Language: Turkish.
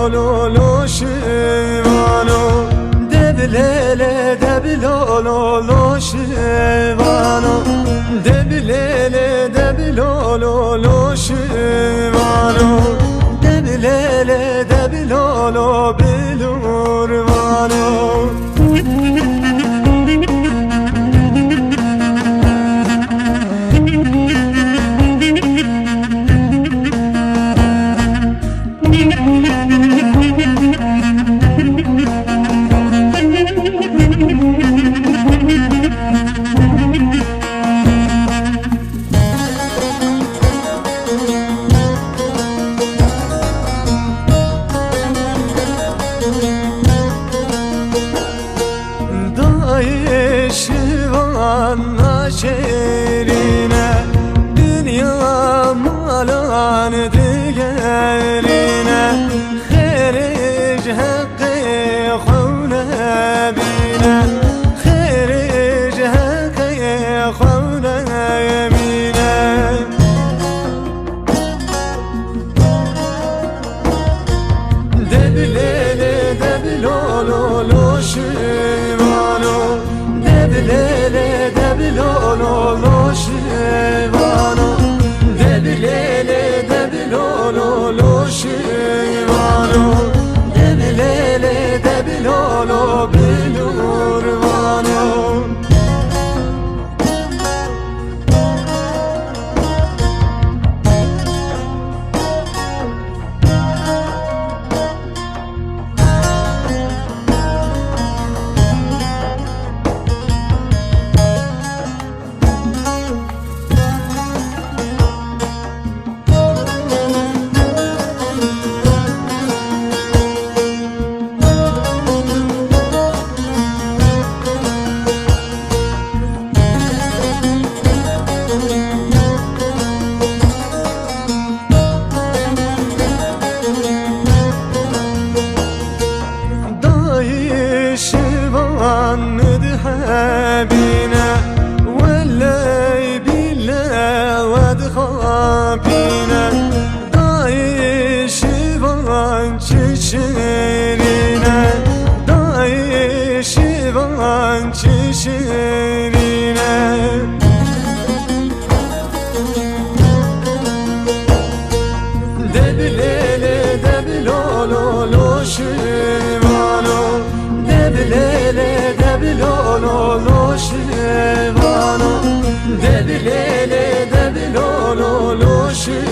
lo lo şivano debilele debilo lo lo şivano debilele debilo lo lo şivano debilele debilo lo bilurvano. Şivanna şehrine dünya malan diğerine heric hakkı khune bine heric hakkı khune yemine debilele debilolo lo şivano debilele debilo lo lo şivano debilele debilo lo lo şivano debilele debilo lo bilurvano. شيوان ذهبنا واللي بلا ودخابنا داي شيوان شيرينا داي شيوان شيرينا debilele debilolo lo şivano debilele debilolo lo şivano debilele debilolo lo şivano